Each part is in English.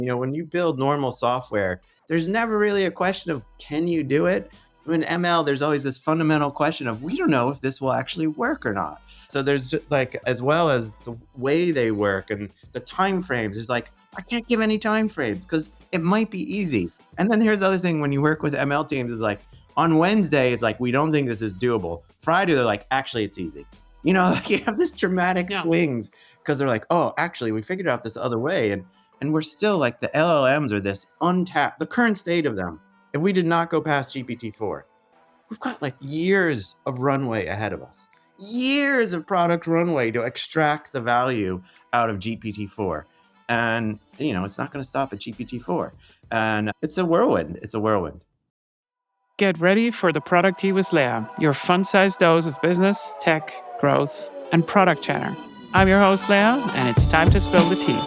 When you build normal software, there's never really a question of can you do it? In ML, there's always this fundamental question of we don't know if this will actually work or not. So there's as well as the way they work and the time frames, there's I can't give any time frames because it might be easy. And then here's the other thing when you work with ML teams is on Wednesday, it's we don't think this is doable. Friday, they're actually, it's easy. You have this dramatic swings because they're oh, actually, we figured out this other way. And we're still the LLMs are this untapped, the current state of them. If we did not go past GPT-4, we've got years of runway ahead of us. Years of product runway to extract the value out of GPT-4. And, it's not going to stop at GPT-4. And it's a whirlwind. It's a whirlwind. Get ready for the ProducTea with Leah, your fun-sized dose of business, tech, growth, and product chatter. I'm your host, Leah, and it's time to spill the tea.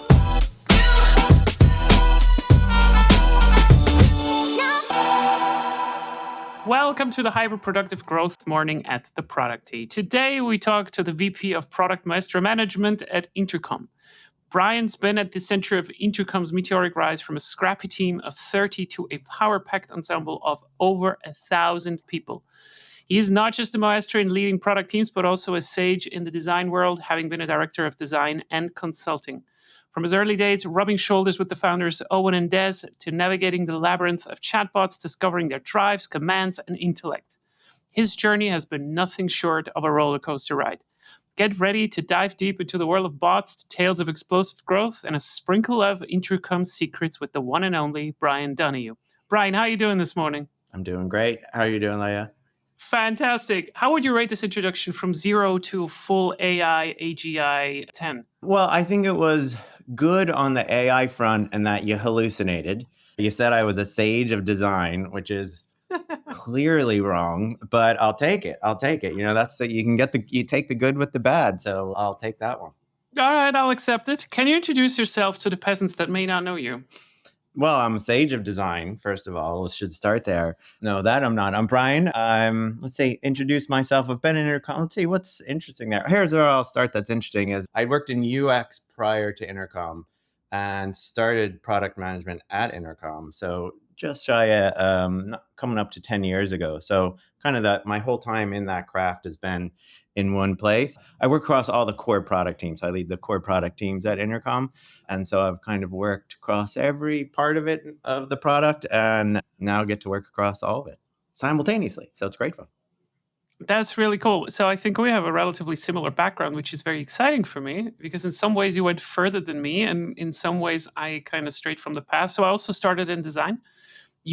Welcome to the Hyper-Productive Growth Morning at the ProducTea. Today, we talk to the VP of Product Master Management at Intercom. Brian's been at the center of Intercom's meteoric rise from a scrappy team of 30 to a power-packed ensemble of over 1,000 people. He is not just a maestro in leading product teams, but also a sage in the design world, having been a director of design and consulting. From his early days, rubbing shoulders with the founders Owen and Des, to navigating the labyrinth of chatbots, discovering their drives, commands, and intellect. His journey has been nothing short of a roller coaster ride. Get ready to dive deep into the world of bots, tales of explosive growth, and a sprinkle of Intercom secrets with the one and only Brian Donohue. Brian, how are you doing this morning? I'm doing great. How are you doing, Leah? Fantastic. How would you rate this introduction from 0 to full AI, AGI 10? Well, I think it was good on the AI front and that you hallucinated. You said I was a sage of design, which is clearly wrong, but I'll take it. That's that you take the good with the bad. So I'll take that one. All right, I'll accept it. Can you introduce yourself to the peasants that may not know you? Well, I'm a sage of design, first of all. We should start there. No, that I'm not. I'm Brian. Introduce myself. I've been in Intercom. Let's see what's interesting there. Here's where I'll start that's interesting is I worked in UX prior to Intercom and started product management at Intercom. So just shy of coming up to 10 years ago. So kind of that my whole time in that craft has been in one place. I work across all the core product teams. I lead the core product teams at Intercom. And so I've kind of worked across every part of it, of the product, and now get to work across all of it simultaneously. So it's great fun. That's really cool. So I think we have a relatively similar background, which is very exciting for me because in some ways you went further than me. And in some ways I kind of strayed from the path. So I also started in design.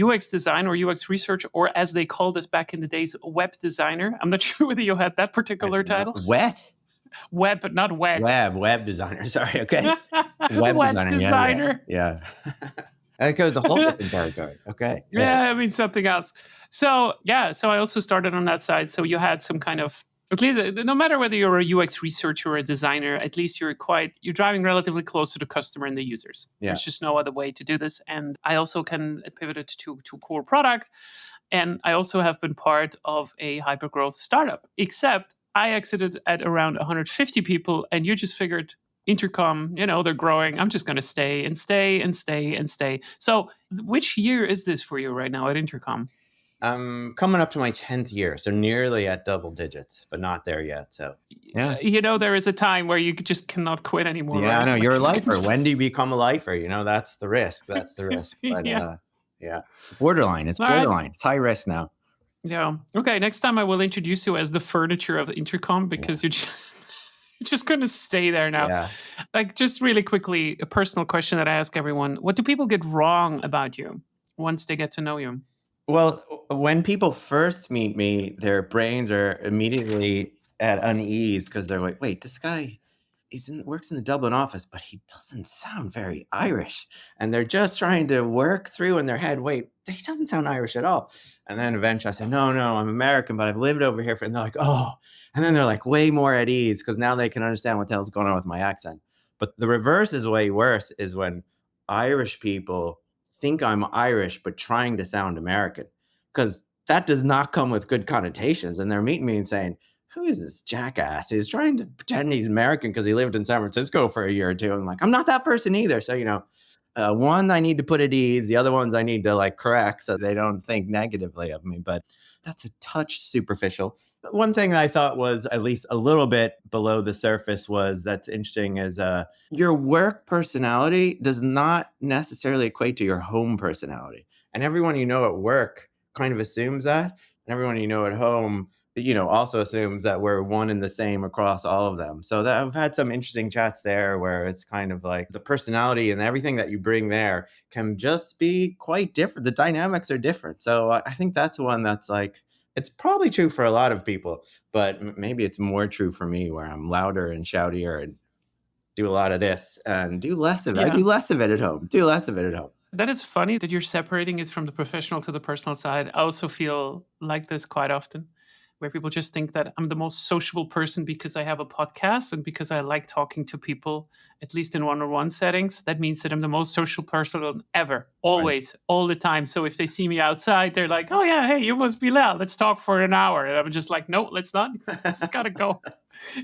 UX design or UX research, or as they called us back in the days, web designer. I'm not sure whether you had that particular title. Web, but not wet. Web designer. Sorry. Okay. Web designer. Yeah. That goes the whole different territory. Okay. Yeah, I mean something else. So I also started on that side. So you had some kind of, at least no matter whether you're a UX researcher or a designer, at least you're driving relatively close to the customer and the users. Yeah. There's just no other way to do this. And I also can pivot it to core product. And I also have been part of a hypergrowth startup, except I exited at around 150 people, and you just figured Intercom, they're growing. I'm just going to stay and stay and stay and stay. So which year is this for you right now at Intercom? I'm coming up to my 10th year, so nearly at double digits, but not there yet. So, yeah. There is a time where you just cannot quit anymore. Yeah, right? I know. You're a lifer. When do you become a lifer? That's the risk. That's the risk. But, yeah. Borderline. It's borderline. Right. It's high risk now. Yeah. Okay. Next time I will introduce you as the furniture of Intercom because you're just going to stay there now. Yeah. Just really quickly, a personal question that I ask everyone. What do people get wrong about you once they get to know you? Well, when people first meet me, their brains are immediately at unease because they're like, wait, this guy works in the Dublin office, but he doesn't sound very Irish. And they're just trying to work through in their head, wait, he doesn't sound Irish at all. And then eventually I say, no, I'm American, but I've lived over here. And they're like, oh. And then they're like way more at ease because now they can understand what the hell's going on with my accent. But the reverse is way worse is when Irish people think I'm Irish, but trying to sound American, because that does not come with good connotations. And they're meeting me and saying, who is this jackass? He's trying to pretend he's American because he lived in San Francisco for a year or two. I'm like, I'm not that person either. So, One I need to put at ease. The other ones I need to like correct so they don't think negatively of me. But that's a touch superficial. One thing I thought was at least a little bit below the surface was that's interesting is your work personality does not necessarily equate to your home personality. And everyone you know at work kind of assumes that. And everyone you know at home, also assumes that we're one and the same across all of them. So that I've had some interesting chats there where it's kind of like the personality and everything that you bring there can just be quite different. The dynamics are different. So I think that's one that's like, it's probably true for a lot of people, but maybe it's more true for me where I'm louder and shoutier and do a lot of this and do less of it. I Yeah. do less of it at home. Do less of it at home. That is funny that you're separating it from the professional to the personal side. I also feel like this quite often, where people just think that I'm the most sociable person because I have a podcast and because I like talking to people, at least in one-on-one settings. That means that I'm the most social person ever, Right. always, all the time. So if they see me outside, they're like, "Oh yeah, hey, you must be loud. Let's talk for an hour." And I'm just like, "No, let's not. Just gotta go."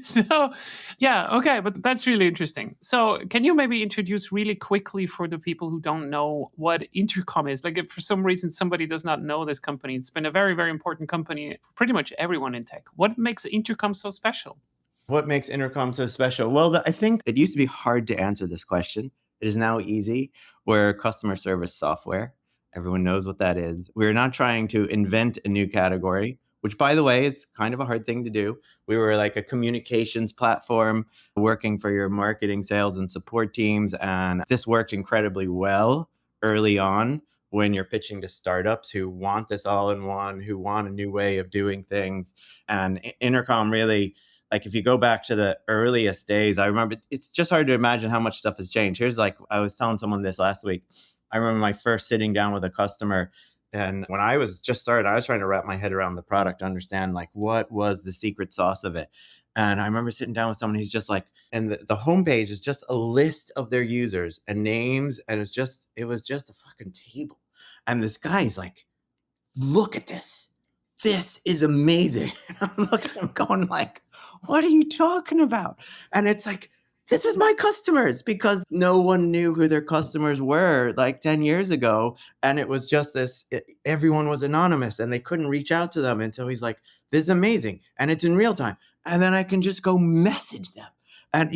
So yeah, okay, but that's really interesting. So can you maybe introduce really quickly for the people who don't know what Intercom is? Like if for some reason somebody does not know this company, it's been a very, very important company for pretty much everyone in tech. What makes Intercom so special? What makes Intercom so special? Well, I think it used to be hard to answer this question. It is now easy. We're customer service software. Everyone knows what that is. We're not trying to invent a new category, which, by the way, is kind of a hard thing to do. We were like a communications platform working for your marketing, sales, and support teams. And this worked incredibly well early on when you're pitching to startups who want this all in one, who want a new way of doing things. And Intercom really, like if you go back to the earliest days, I remember it's just hard to imagine how much stuff has changed. Here's like, I was telling someone this last week. I remember my first sitting down with a customer. And when I was just started, I was trying to wrap my head around the product, understand like what was the secret sauce of it. And I remember sitting down with someone, he's just like, and the homepage is just a list of their users and names. And it was just a fucking table. And this guy, he's like, look at this. This is amazing. I'm looking at him going like, what are you talking about? And it's like, this is my customers, because no one knew who their customers were like 10 years ago. And it was just everyone was anonymous and they couldn't reach out to them until he's like, this is amazing. And it's in real time. And then I can just go message them. And,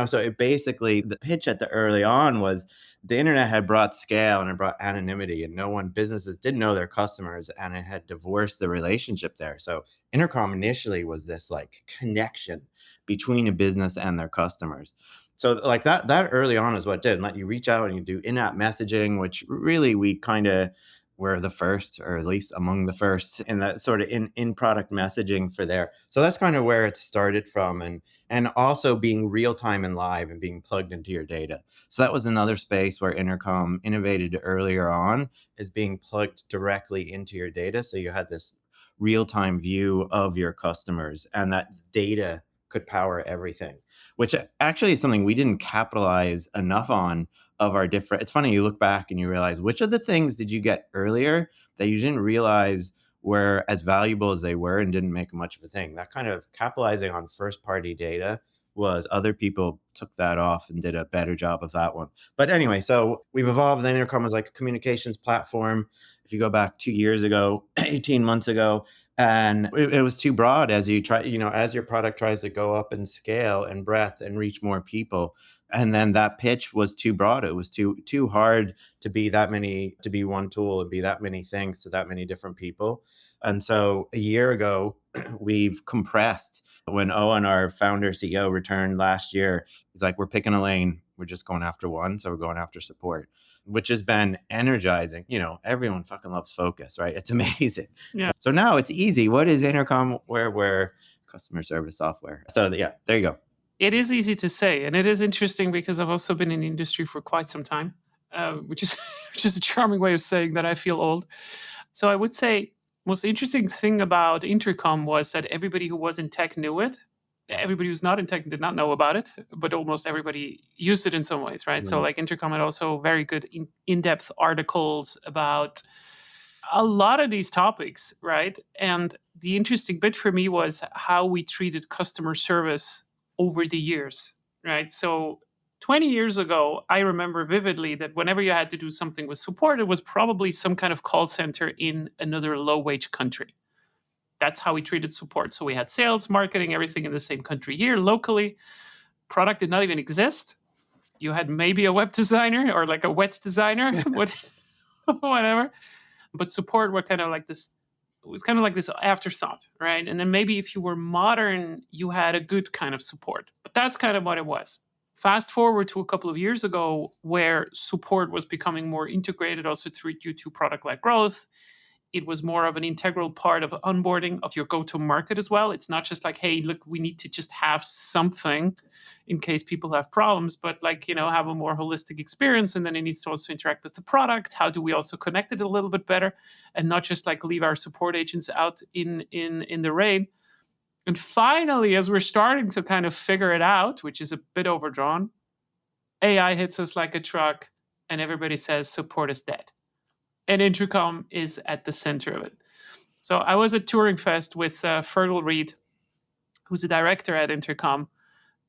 so it basically, the pitch at the early on was, the internet had brought scale and it brought anonymity, and businesses didn't know their customers, and it had divorced the relationship there. So Intercom initially was this like connection between a business and their customers. So like that early on is what it did, and let you reach out and you do in-app messaging, which really we kind of were the first, or at least among the first, in that sort of in product messaging for there. So that's kind of where it started from, and also being real time and live and being plugged into your data. So that was another space where Intercom innovated earlier on, is being plugged directly into your data. So you had this real time view of your customers, and that data could power everything, which actually is something we didn't capitalize enough on of our different. It's funny, you look back and you realize, which of the things did you get earlier that you didn't realize were as valuable as they were and didn't make much of a thing? That kind of capitalizing on first party data was, other people took that off and did a better job of that one. But anyway, so we've evolved. The Intercom was like a communications platform. If you go back 2 years ago, 18 months ago, and it was too broad as you try, as your product tries to go up in scale and breadth and reach more people. And then that pitch was too broad. It was too hard to be one tool and be that many things to that many different people. And so a year ago, we've compressed. When Owen, our founder CEO, returned last year, he's like, we're picking a lane. We're just going after one. So we're going after support, which has been energizing. Everyone fucking loves focus, right? It's amazing. Yeah. So now it's easy. What is Intercom? We're customer service software. So yeah, there you go. It is easy to say, and it is interesting because I've also been in the industry for quite some time, which is which is a charming way of saying that I feel old. So I would say most interesting thing about Intercom was that everybody who was in tech knew it. Everybody who's not in tech did not know about it, but almost everybody used it in some ways, right? So like Intercom had also very good in-depth articles about a lot of these topics, right? And the interesting bit for me was how we treated customer service over the years, right? So 20 years ago, I remember vividly that whenever you had to do something with support, it was probably some kind of call center in another low wage country. That's how we treated support. So we had sales, marketing, everything in the same country. Here, locally, product did not even exist. You had maybe a web designer or like a wet designer, whatever. But support were kind of like this, it was kind of like this afterthought, right? And then maybe if you were modern, you had a good kind of support. But that's kind of what it was. Fast forward to a couple of years ago, where support was becoming more integrated also due to product-led growth. It was more of an integral part of onboarding of your go-to-market as well. It's not just like, hey, look, we need to just have something in case people have problems, but like, have a more holistic experience. And then it needs to also interact with the product. How do we also connect it a little bit better and not just like leave our support agents out in the rain? And finally, as we're starting to kind of figure it out, which is a bit overdrawn, AI hits us like a truck and everybody says support is dead. And Intercom is at the center of it. So I was at Turing Fest with Fergal Reed, who's a director at Intercom,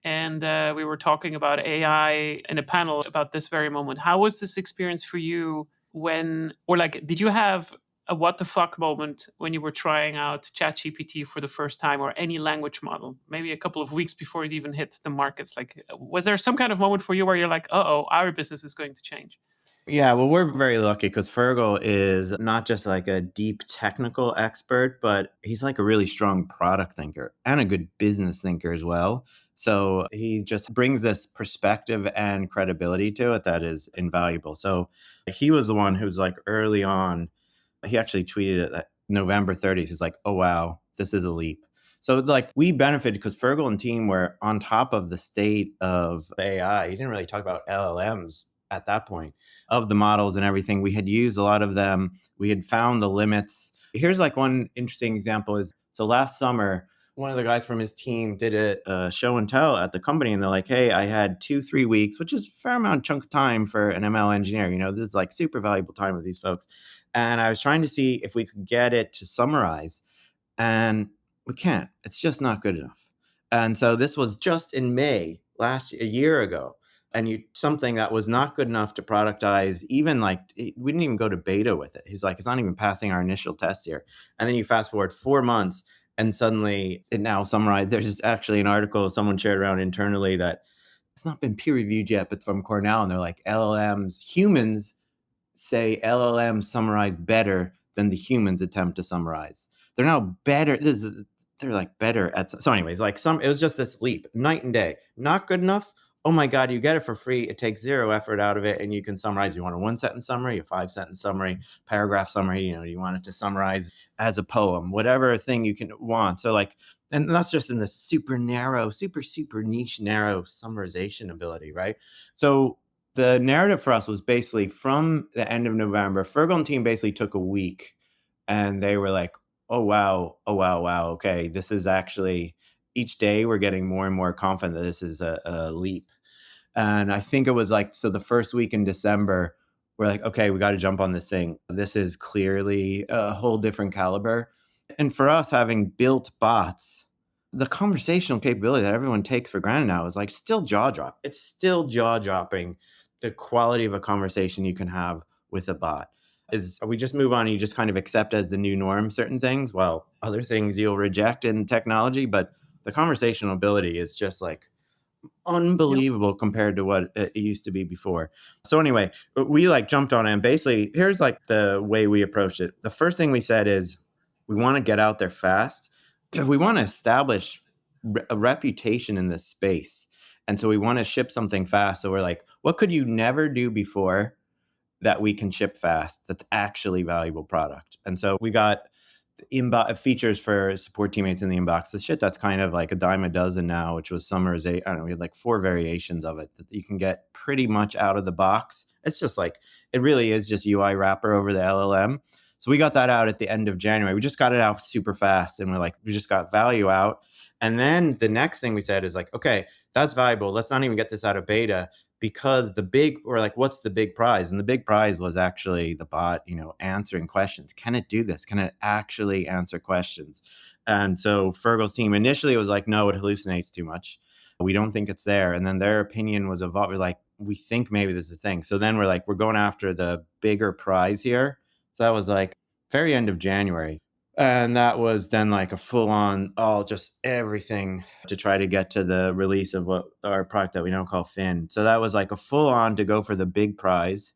and we were talking about AI in a panel about this very moment. How was this experience for you did you have a what the fuck moment when you were trying out ChatGPT for the first time or any language model, maybe a couple of weeks before it even hit the markets? Like, was there some kind of moment for you where you're like, uh-oh, our business is going to change? Yeah, well, we're very lucky because Fergal is not just like a deep technical expert, but he's like a really strong product thinker and a good business thinker as well. So he just brings this perspective and credibility to it that is invaluable. So he was the one who's like early on, he actually tweeted it November 30th. He's like, oh, wow, this is a leap. So like we benefited because Fergal and team were on top of the state of AI. He didn't really talk about LLMs at that point of the models and everything. We had used a lot of them. We had found the limits. Here's like one interesting example is, so last summer, one of the guys from his team did a show and tell at the company. And they're like, hey, I had 2-3 weeks, which is a fair amount of chunk of time for an ML engineer. This is like super valuable time with these folks. And I was trying to see if we could get it to summarize. And we can't. It's just not good enough. And so this was just in May a year ago. And something that was not good enough to productize, even like we didn't even go to beta with it. He's like, it's not even passing our initial test here. And then you fast forward 4 months and suddenly it now summarized. There's actually an article someone shared around internally that it's not been peer reviewed yet, but it's from Cornell. And they're like, humans say LLMs summarize better than the humans attempt to summarize. They're now better. They're like better at. So anyways, it was just this leap, night and day. Not good enough. Oh my God, you get it for free. It takes zero effort out of it, and you can summarize. You want a 1-sentence summary, a 5-sentence summary, paragraph summary. You want it to summarize as a poem, whatever thing you can want. So and that's just in the super narrow, super niche, narrow summarization ability, right? So the narrative for us was basically from the end of November. Fergal and team basically took a week, and they were like, oh wow, okay, this is actually, each day we're getting more and more confident that this is a leap. And I think it was so the first week in December, we're like, okay, we got to jump on this thing. This is clearly a whole different caliber. And for us, having built bots, the conversational capability that everyone takes for granted now is still jaw drop. It's still jaw dropping, the quality of a conversation you can have with a bot. We just move on and you just kind of accept as the new norm certain things, while other things you'll reject in technology. But the conversational ability is just unbelievable compared to what it used to be before. So anyway, we jumped on it, and basically here's the way we approached it. The first thing we said is we want to get out there fast. We want to establish a reputation in this space. And so we want to ship something fast. So we're like, what could you never do before that we can ship fast that's actually valuable product? And so we got features for support teammates in the inbox, the shit that's kind of like a dime a dozen now, which was summarization. I don't know, we had 4 variations of it that you can get pretty much out of the box. It's just it really is just UI wrapper over the LLM. So we got that out at the end of January. We just got it out super fast, and we just got value out. And then the next thing we said is okay, that's valuable. Let's not even get this out of beta, because what's the big prize? And the big prize was actually the bot, answering questions. Can it do this? Can it actually answer questions? And so Fergal's team initially was no, it hallucinates too much. We don't think it's there. And then their opinion was evolved. We're like, we think maybe this is a thing. So then we're like, we're going after the bigger prize here. So that was like very end of January. And that was then like a full on, all just everything to try to get to the release of what our product that we now call Fin. So that was like a full on to go for the big prize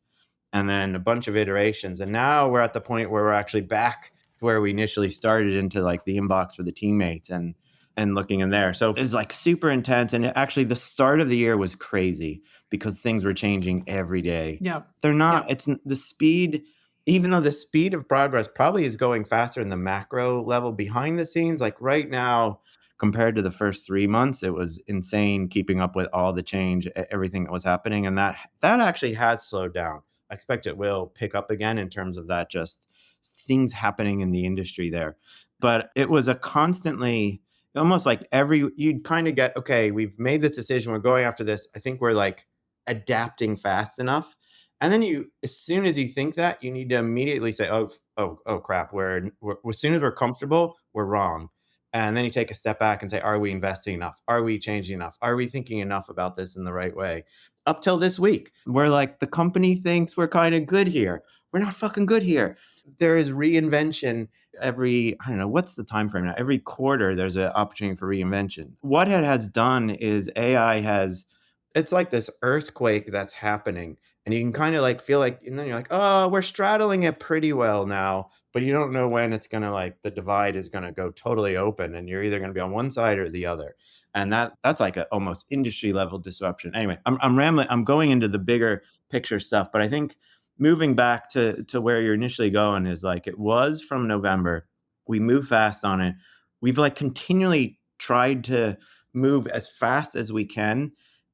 and then a bunch of iterations. And now we're at the point where we're actually back where we initially started into like the inbox for the teammates and looking in there. So it's like super intense. And actually the start of the year was crazy because things were changing every day. Yeah. They're Yeah. not, it's the speed, even though the speed of progress probably is going faster in the macro level behind the scenes, like right now, compared to the first 3 months, it was insane keeping up with all the change, everything that was happening. And that actually has slowed down. I expect it will pick up again in terms of that, just things happening in the industry there. But it was a constantly, almost like you'd kind of get, okay, we've made this decision, we're going after this. I think we're like adapting fast enough. And then as soon as you think that, you need to immediately say, oh crap, we're as soon as we're comfortable, we're wrong. And then you take a step back and say, are we investing enough? Are we changing enough? Are we thinking enough about this in the right way? Up till this week, we're like, the company thinks we're kind of good here. We're not fucking good here. There is reinvention every, I don't know, what's the time frame now? Every quarter, there's an opportunity for reinvention. What it has done is it's like this earthquake that's happening. And you can kind of like feel like, and then you're like, oh, we're straddling it pretty well now. But you don't know when it's going to like, the divide is going to go totally open and you're either going to be on one side or the other. And that's like a almost industry level disruption. Anyway, I'm rambling. I'm going into the bigger picture stuff, but I think moving back to where you're initially going is like, it was from November. We moved fast on it. We've like continually tried to move as fast as we can,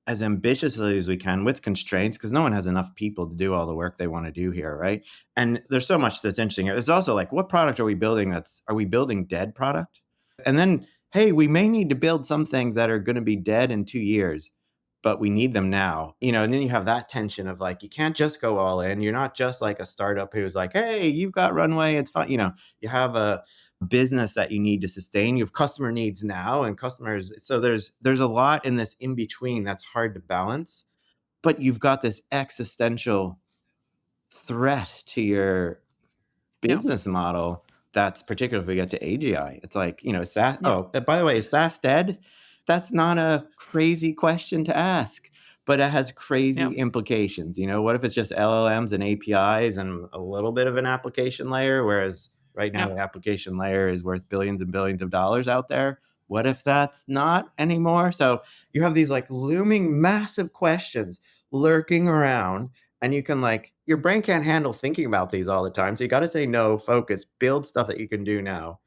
as ambitiously as we can with constraints, because no one has enough people to do all the work they want to do here, right? And there's so much that's interesting here. It's also like, what product are we building? Are we building dead product? And then, hey, we may need to build some things that are going to be dead in 2 years, but we need them now, and then you have that tension of like, you can't just go all in. You're not just like a startup who's like, hey, you've got runway, it's fine. You have a business that you need to sustain. You have customer needs now and customers. So there's a lot in this in between that's hard to balance, but you've got this existential threat to your Yeah. business model. That's particularly if we get to AGI. It's like, SaaS. Yeah. Oh, by the way, is SaaS dead? That's not a crazy question to ask, but it has crazy Yeah. implications. What if it's just LLMs and APIs and a little bit of an application layer? Whereas right now, Yeah. the application layer is worth billions and billions of dollars out there. What if that's not anymore? So you have these like looming massive questions lurking around. And you can like, your brain can't handle thinking about these all the time. So you got to say no, focus, build stuff that you can do now.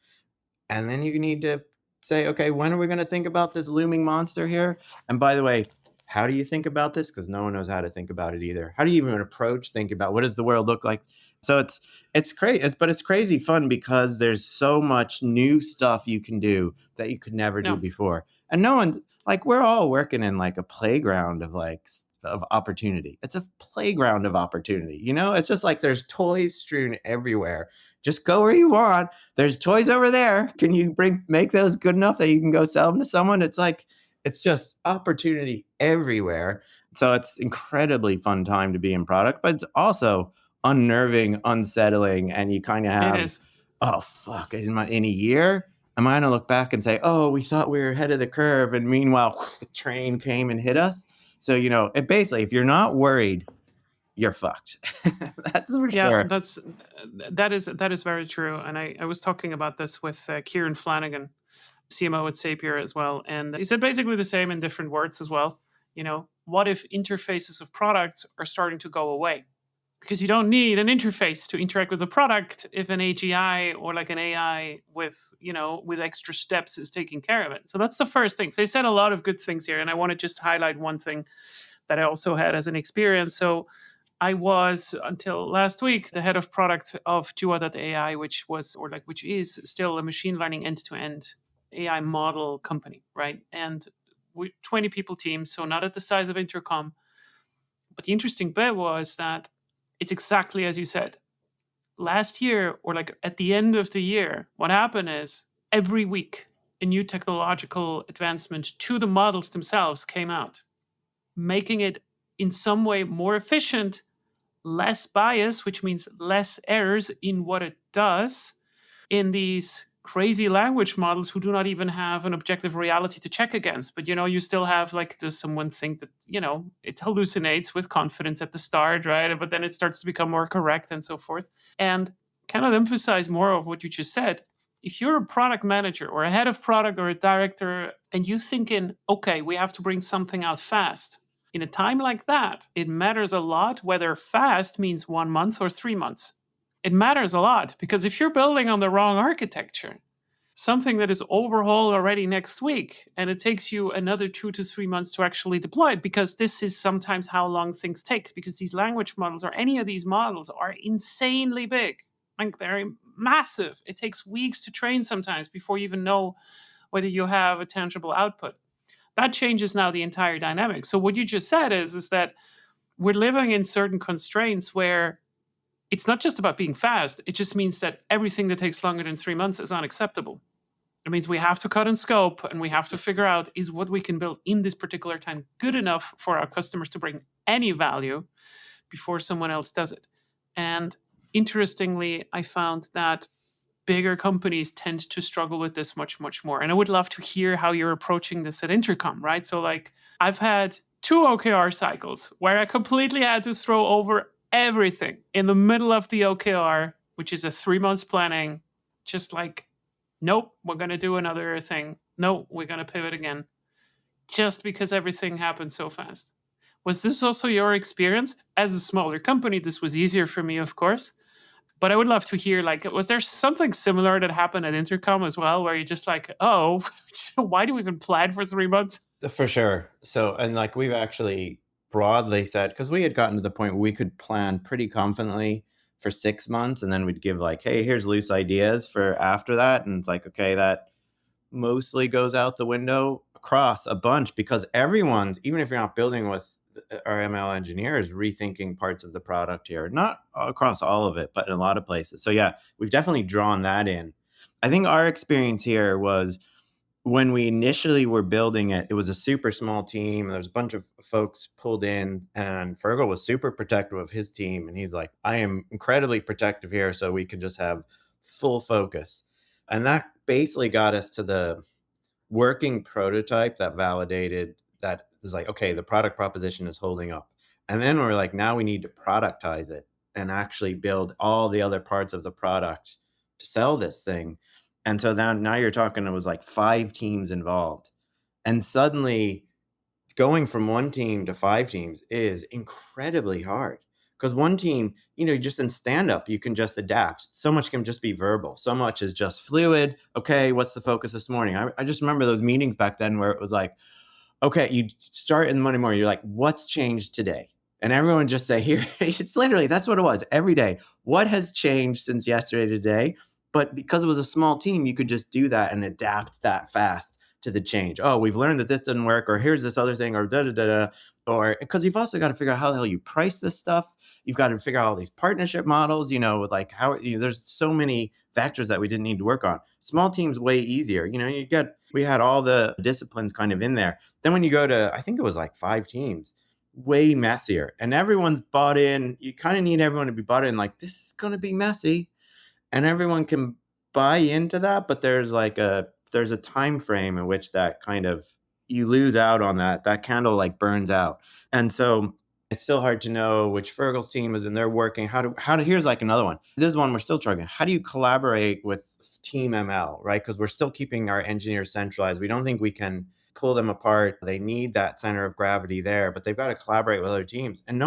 And then you need to say, okay, when are we going to think about this looming monster here? And by the way, how do you think about this? Because no one knows how to think about it either. How do you even think about what does the world look like? So it's crazy, but it's crazy fun because there's so much new stuff you can do that you could never do Yeah. before. And no one, like, we're all working in like a playground of like of opportunity. It's a playground of opportunity. It's just like there's toys strewn everywhere. Just go where you want. There's toys over there. Can you make those good enough that you can go sell them to someone? It's like, it's just opportunity everywhere. So it's incredibly fun time to be in product, but it's also unnerving, unsettling. And you kind of It have, is. oh, fuck, in a year, am I going to look back and say, oh, we thought we were ahead of the curve. And meanwhile, the train came and hit us. So, it basically, if you're not worried, you're fucked. That's for Yeah, sure. that is very true. And I was talking about this with Kieran Flanagan, CMO at Zapier as well, and he said basically the same in different words as well. What if interfaces of products are starting to go away? Because you don't need an interface to interact with the product if an AGI or like an AI with extra steps is taking care of it. So that's the first thing. So he said a lot of good things here, and I want to just highlight one thing that I also had as an experience. So I was until last week the head of product of Duo.ai, which is still a machine learning end-to-end AI model company, right? And we 20 people team, so not at the size of Intercom. But the interesting bit was that it's exactly as you said. Last year, or like at the end of the year, what happened is every week a new technological advancement to the models themselves came out, making it in some way more efficient, less bias, which means less errors in what it does, in these crazy language models who do not even have an objective reality to check against. But you still have, like, does someone think that it hallucinates with confidence at the start, right? But then it starts to become more correct and so forth. And cannot emphasize more of what you just said. If you're a product manager or a head of product or a director and you thinking, okay, we have to bring something out fast, in a time like that, it matters a lot whether fast means 1 month or 3 months. It matters a lot because if you're building on the wrong architecture, something that is overhauled already next week, and it takes you another 2 to 3 months to actually deploy it, because this is sometimes how long things take, because these language models or any of these models are insanely big. Like, they're massive. It takes weeks to train sometimes before you even know whether you have a tangible output. That changes now the entire dynamic. So what you just said is that we're living in certain constraints where it's not just about being fast. It just means that everything that takes longer than 3 months is unacceptable. It means we have to cut in scope and we have to figure out, is what we can build in this particular time good enough for our customers to bring any value before someone else does it. And interestingly, I found that bigger companies tend to struggle with this much, much more. And I would love to hear how you're approaching this at Intercom, right? So, like, I've had 2 OKR cycles where I completely had to throw over everything in the middle of the OKR, which is a 3 months planning, just like, nope, we're going to do another thing. No, we're going to pivot again, just because everything happened so fast. Was this also your experience? As a smaller company, this was easier for me, of course. But I would love to hear, like, was there something similar that happened at Intercom as well, where you're just like, oh, why do we even plan for 3 months? For sure. So, and like we've actually broadly said, because we had gotten to the point where we could plan pretty confidently for 6 months, and then we'd give like, hey, here's loose ideas for after that. And it's like, okay, that mostly goes out the window across a bunch, because everyone's, even if you're not building with our ML engineers, rethinking parts of the product here, not across all of it, but in a lot of places. So yeah, we've definitely drawn that in. I think our experience here was, when we initially were building it, it was a super small team. There was a bunch of folks pulled in, and Fergal was super protective of his team. And he's like, I am incredibly protective here so we can just have full focus. And that basically got us to the working prototype that validated that was like, okay, the product proposition is holding up. And then we're like, now we need to productize it and actually build all the other parts of the product to sell this thing. And so now you're talking, it was like 5 teams involved. And suddenly going from 1 team to 5 teams is incredibly hard, because one team, just in stand up, you can just adapt. So much can just be verbal. So much is just fluid. Okay, what's the focus this morning? I just remember those meetings back then where it was like, okay, you start in the Monday morning, you're like, what's changed today? And everyone just say, here, it's literally, that's what it was every day. What has changed since yesterday to today? But because it was a small team, you could just do that and adapt that fast to the change. Oh, we've learned that this didn't work, or here's this other thing, or da da da da. Or because you've also got to figure out how the hell you price this stuff. You've got to figure out all these partnership models, like how, there's so many factors that we didn't need to work on. Small teams, way easier. We had all the disciplines kind of in there. Then when you go to, I think it was like 5 teams, way messier. And everyone's bought in. You kind of need everyone to be bought in, like, this is going to be messy. And everyone can buy into that, but there's a time frame in which that kind of, you lose out on that candle like burns out. And so it's still hard to know which Fergal's team is, and they're working. Here's like another one. This is one we're still struggling. How do you collaborate with Team ML, right? Because we're still keeping our engineers centralized. We don't think we can pull them apart. They need that center of gravity there, but they've got to collaborate with other teams. And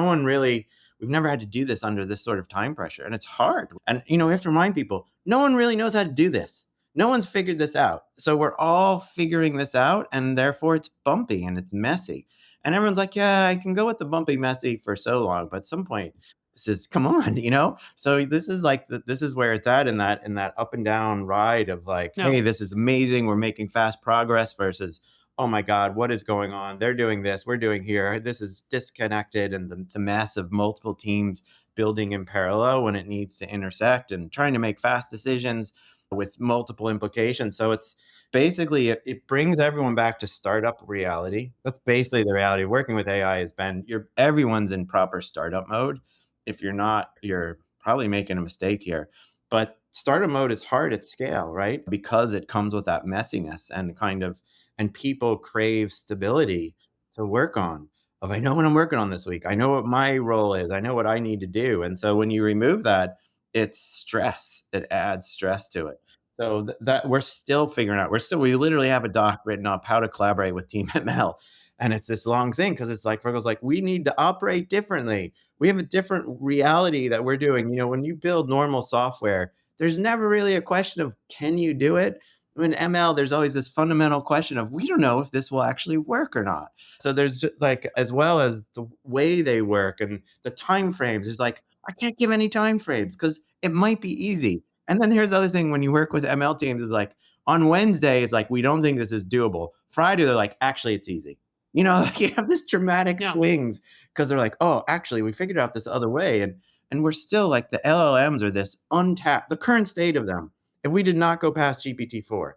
we've never had to do this under this sort of time pressure. And it's hard. And, we have to remind people, no one really knows how to do this. No one's figured this out. So we're all figuring this out, and therefore it's bumpy and it's messy. And everyone's like, yeah, I can go with the bumpy messy for so long, but at some point, come on, So this is this is where it's at in that up and down ride of like, No. hey, this is amazing, we're making fast progress, versus, oh my God, what is going on? They're doing this, we're doing here. This is disconnected, and the mess of multiple teams building in parallel when it needs to intersect and trying to make fast decisions. with multiple implications. So it's basically, it brings everyone back to startup reality. That's basically the reality of working with AI has been everyone's in proper startup mode. If you're not, you're probably making a mistake here. But startup mode is hard at scale, right? Because it comes with that messiness and people crave stability to work on. Of I know what I'm working on this week. I know what my role is. I know what I need to do. And so when you remove that, it's stress. It adds stress to it. So that we're still figuring out. We literally have a doc written up how to collaborate with Team ML. And it's this long thing because it's like Virgo's like, we need to operate differently. We have a different reality that we're doing. When you build normal software, there's never really a question of can you do it? In ML, there's always this fundamental question of we don't know if this will actually work or not. So there's like, as well as the way they work and the time frames, is like, I can't give any time frames because it might be easy. And then here's the other thing when you work with ML teams is like on Wednesday, it's like, we don't think this is doable. Friday, they're like, actually, it's easy. Like you have this dramatic swings because they're like, oh, actually, we figured out this other way. And we're still like the LLMs are this untapped, the current state of them. If we did not go past GPT-4,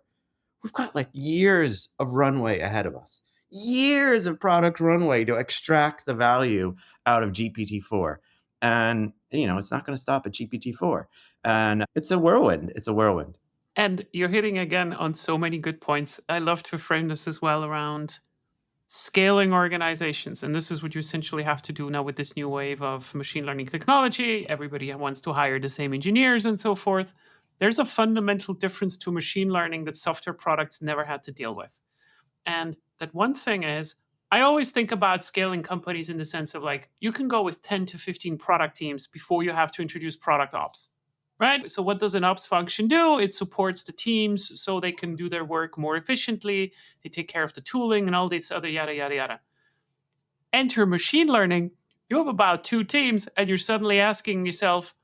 we've got like years of runway ahead of us, years of product runway to extract the value out of GPT-4. And, it's not going to stop at GPT-4. And it's a whirlwind. It's a whirlwind. And you're hitting again on so many good points. I love to frame this as well around scaling organizations. And this is what you essentially have to do now with this new wave of machine learning technology. Everybody wants to hire the same engineers and so forth. There's a fundamental difference to machine learning that software products never had to deal with. And that one thing is, I always think about scaling companies in the sense of like, you can go with 10 to 15 product teams before you have to introduce product ops, right? So what does an ops function do? It supports the teams so they can do their work more efficiently. They take care of the tooling and all this other yada, yada, yada. Enter machine learning. You have about 2 teams and you're suddenly asking yourself,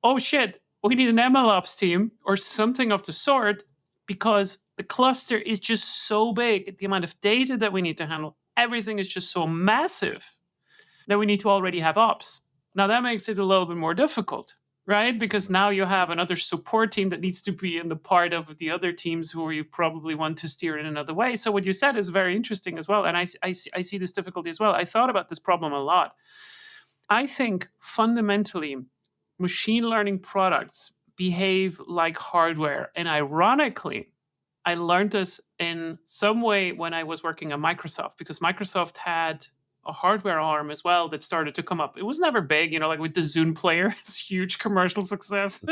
oh shit, we need an MLOps team or something of the sort because the cluster is just so big. The amount of data that we need to handle, everything is just so massive that we need to already have ops. Now that makes it a little bit more difficult, right? Because now you have another support team that needs to be in the part of the other teams who you probably want to steer in another way. So what you said is very interesting as well. And I see this difficulty as well. I thought about this problem a lot. I think fundamentally, machine learning products behave like hardware. And ironically, I learned this in some way when I was working at Microsoft, because Microsoft had a hardware arm as well that started to come up. It was never big, like with the Zune player, it's huge commercial success,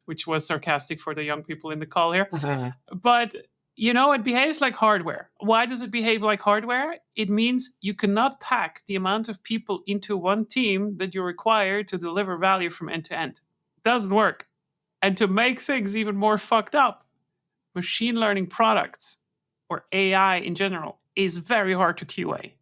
which was sarcastic for the young people in the call here. But it behaves like hardware. Why does it behave like hardware? It means you cannot pack the amount of people into one team that you require to deliver value from end to end. It doesn't work. And to make things even more fucked up, machine learning products or AI in general is very hard to QA.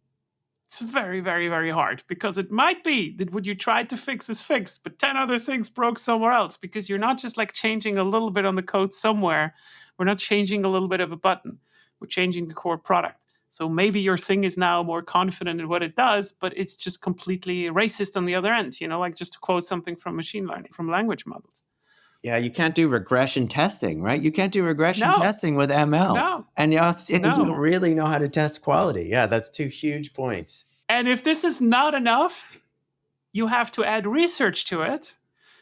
It's very, very, very hard because it might be that what you tried to fix is fixed, but 10 other things broke somewhere else because you're not just like changing a little bit on the code somewhere. We're not changing a little bit of a button. We're changing the core product. So maybe your thing is now more confident in what it does, but it's just completely racist on the other end, like just to quote something from machine learning, from language models. Yeah, you can't do regression testing, right? You can't do regression testing with ML. No. And you don't really know how to test quality. Yeah, that's 2 huge points. And if this is not enough, you have to add research to it.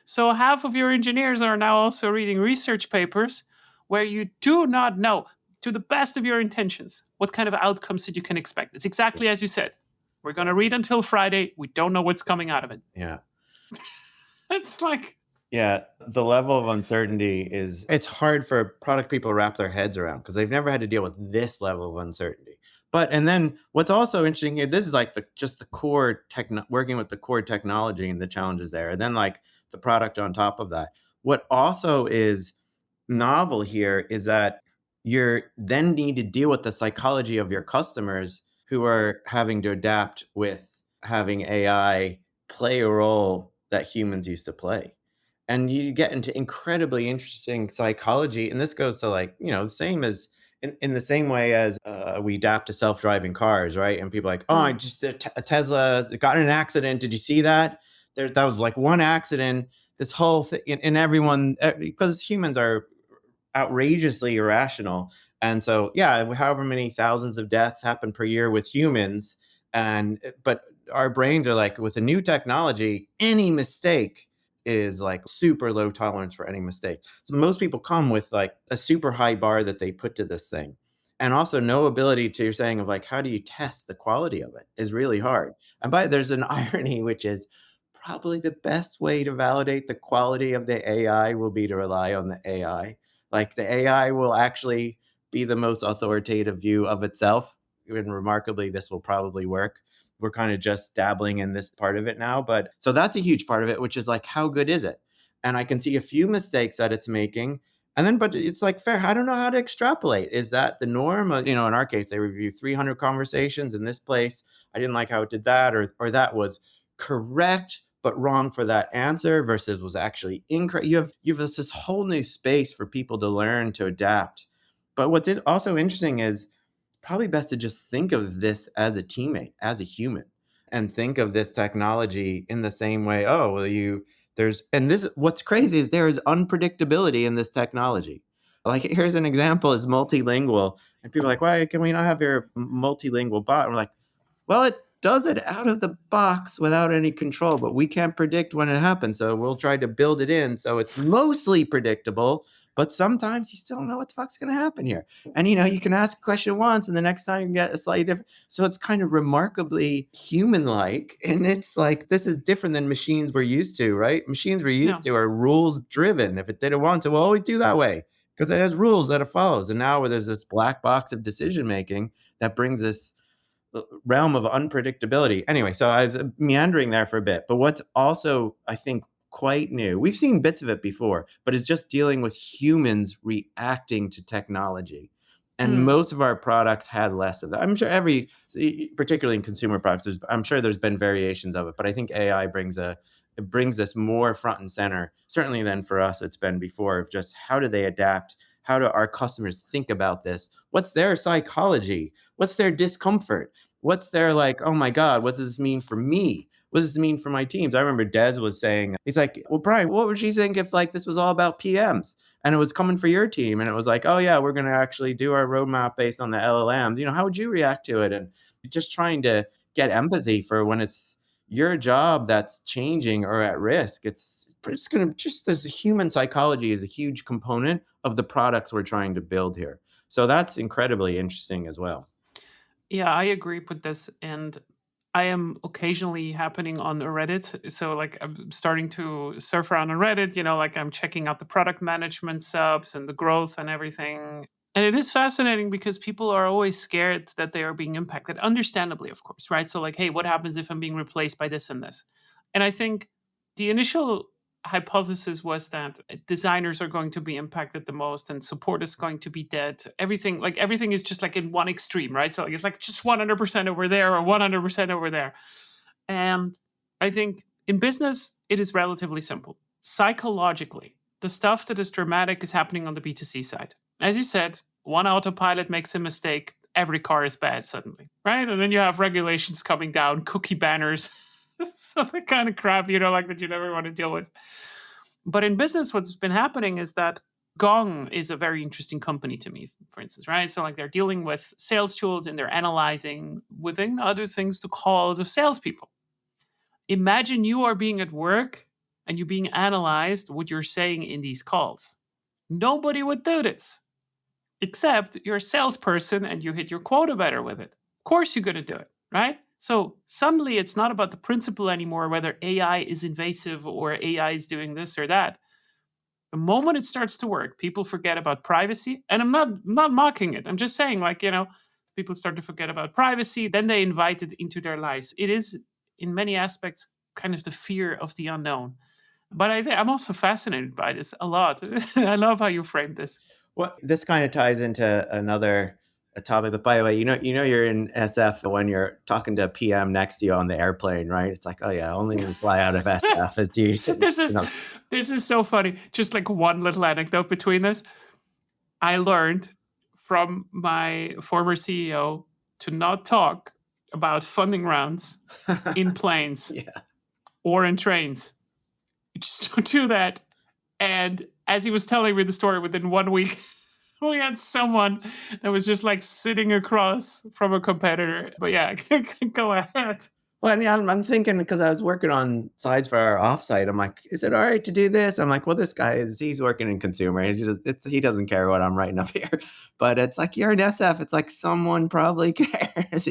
So half of your engineers are now also reading research papers where you do not know, to the best of your intentions, what kind of outcomes that you can expect. It's exactly as you said. We're going to read until Friday. We don't know what's coming out of it. Yeah. It's like... Yeah, the level of uncertainty it's hard for product people to wrap their heads around because they've never had to deal with this level of uncertainty. And then what's also interesting here, this is like the core working with the core technology and the challenges there. And then like the product on top of that. What also is novel here is that you then need to deal with the psychology of your customers who are having to adapt with having AI play a role that humans used to play. And you get into incredibly interesting psychology. And this goes to like, the same as in the same way as we adapt to self-driving cars, right? And people are like, oh, a Tesla got in an accident. Did you see that? That was like one accident. This whole thing, and everyone, because humans are outrageously irrational. And so, yeah, however many thousands of deaths happen per year with humans, but our brains are like, with a new technology, any mistake is like super low tolerance for any mistake. So most people come with like a super high bar that they put to this thing. And also no ability to, you're saying, of like, how do you test the quality of it is really hard. And there's an irony, which is probably the best way to validate the quality of the AI will be to rely on the AI. Like the AI will actually be the most authoritative view of itself. And remarkably, this will probably work. We're kind of just dabbling in this part of it now. But so that's a huge part of it, which is like, how good is it? And I can see a few mistakes that it's making. And then, but it's like fair. I don't know how to extrapolate. Is that the norm? In our case, they review 300 conversations in this place. I didn't like how it did that, or that was correct but wrong for that answer versus was actually incorrect. You have this whole new space for people to learn to adapt. But what's also interesting is probably best to just think of this as a teammate, as a human, and think of this technology in the same way. Oh, well, what's crazy is there is unpredictability in this technology. Like, here's an example: is multilingual, and people are like, why can we not have your multilingual bot? And we're like, well, it does it out of the box without any control, but we can't predict when it happens. So we'll try to build it in so it's mostly predictable, but sometimes you still don't know what the fuck's going to happen here. And you can ask a question once and the next time you can get a slightly different. So it's kind of remarkably human-like. And it's like, this is different than machines we're used to, right? Machines we're used to are rules driven. If it didn't want to, we'll always do that way because it has rules that it follows. And now where there's this black box of decision making that brings this realm of unpredictability. Anyway, so I was meandering there for a bit, but what's also, I think, quite new, we've seen bits of it before, but it's just dealing with humans reacting to technology. And most of our products had less of that. I'm sure particularly in consumer products, I'm sure there's been variations of it, but I think AI brings this more front and center, certainly than for us it's been before, of just how do they adapt? How do our customers think about this? What's their psychology? What's their discomfort? What's their like, oh my God, what does this mean for me? What does this mean for my teams? I remember Des was saying, he's like, well, Brian, what would you think if like this was all about PMs and it was coming for your team? And it was like, oh yeah, we're going to actually do our roadmap based on the LLMs. How would you react to it? And just trying to get empathy for when it's your job that's changing or at risk. It's going to just, as human psychology is a huge component of the products we're trying to build here. So that's incredibly interesting as well. Yeah, I agree with this. And I am occasionally happening on Reddit. So like I'm starting to surf around on Reddit, like I'm checking out the product management subs and the growth and everything. And it is fascinating because people are always scared that they are being impacted, understandably, of course, right? So like, hey, what happens if I'm being replaced by this and this? And I think the initial hypothesis was that designers are going to be impacted the most and support is going to be dead. Everything is just like in one extreme, right? So like, it's like just 100% over there or 100% over there. And I think in business, it is relatively simple. Psychologically, the stuff that is dramatic is happening on the B2C side. As you said, one autopilot makes a mistake, every car is bad suddenly, right? And then you have regulations coming down, cookie banners, so the kind of crap, like that you never want to deal with. But in business, what's been happening is that Gong is a very interesting company to me, for instance, right? So like they're dealing with sales tools and they're analyzing, within other things, the calls of salespeople. Imagine you are being at work and you're being analyzed what you're saying in these calls. Nobody would do this, except you're a salesperson and you hit your quota better with it. Of course, you're going to do it, right? So suddenly it's not about the principle anymore, whether AI is invasive or AI is doing this or that. The moment it starts to work, people forget about privacy. And I'm not mocking it. I'm just saying, people start to forget about privacy, then they invite it into their lives. It is, in many aspects, kind of the fear of the unknown. But I'm also fascinated by this a lot. I love how you framed this. Well, this kind of ties into another topic that, by the way, you're in SF when you're talking to a PM next to you on the airplane, right? It's like, oh yeah, only when you fly out of SF is do you sit this is so funny. Just like one little anecdote between this. I learned from my former CEO to not talk about funding rounds in planes yeah. or in trains. You just don't do that. And as he was telling me the story, within 1 week, we had someone that was just like sitting across from a competitor. But yeah, go ahead. Well, I mean, I'm thinking because I was working on slides for our offsite. I'm like, is it all right to do this? I'm like, well, this guy he's working in consumer. He doesn't care what I'm writing up here. But it's like, you're an SF. It's like someone probably cares,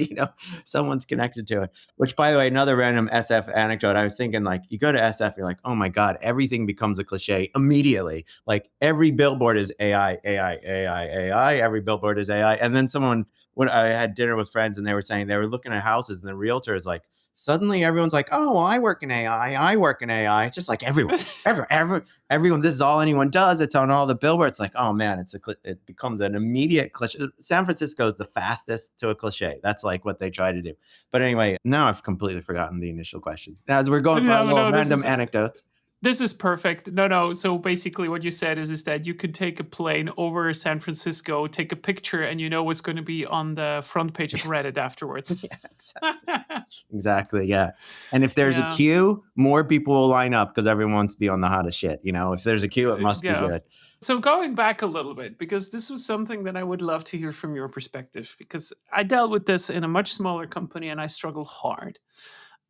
someone's connected to it. Which, by the way, another random SF anecdote. I was thinking, like, you go to SF, you're like, oh my God, everything becomes a cliche immediately. Like every billboard is AI, AI, AI, AI. Every billboard is AI. And then when I had dinner with friends and they were saying they were looking at houses and the realtor is like, suddenly everyone's like, oh, well, I work in AI. I work in AI. It's just like everyone, everyone, this is all anyone does. It's on all the billboards. It's like, oh man, it becomes an immediate cliche. San Francisco is the fastest to a cliche. That's like what they try to do. But anyway, now I've completely forgotten the initial question. As we're going for a little random anecdotes. This is perfect. No. So basically what you said is that you could take a plane over San Francisco, take a picture, and you know what's going to be on the front page of Reddit afterwards. Yeah, exactly. Exactly, yeah. And if there's a queue, more people will line up because everyone wants to be on the hottest shit. If there's a queue, it must be good. So going back a little bit, because this was something that I would love to hear from your perspective, because I dealt with this in a much smaller company and I struggle hard.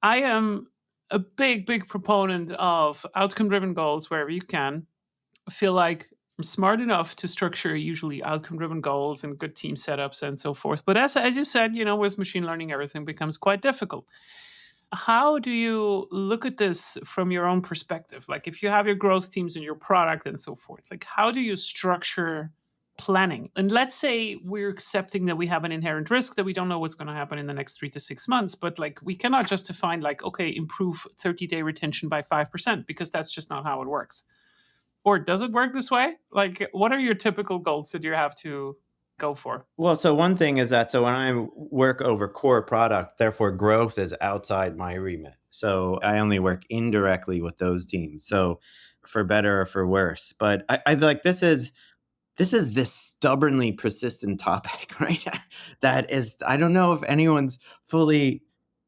I am a big proponent of outcome-driven goals wherever you can. I feel like I'm smart enough to structure usually outcome-driven goals and good team setups and so forth. But as you said, with machine learning, everything becomes quite difficult. How do you look at this from your own perspective? Like if you have your growth teams and your product and so forth, like how do you structure planning? And let's say we're accepting that we have an inherent risk that we don't know what's going to happen in the next 3 to 6 months, but like we cannot just define like, okay, improve 30-day retention by 5% because that's just not how it works. Or does it work this way? Like what are your typical goals that you have to go for? Well, so one thing is that when I work over core product, therefore growth is outside my remit. So I only work indirectly with those teams. So for better or for worse. But I like this is this stubbornly persistent topic, right? That is, I don't know if anyone's fully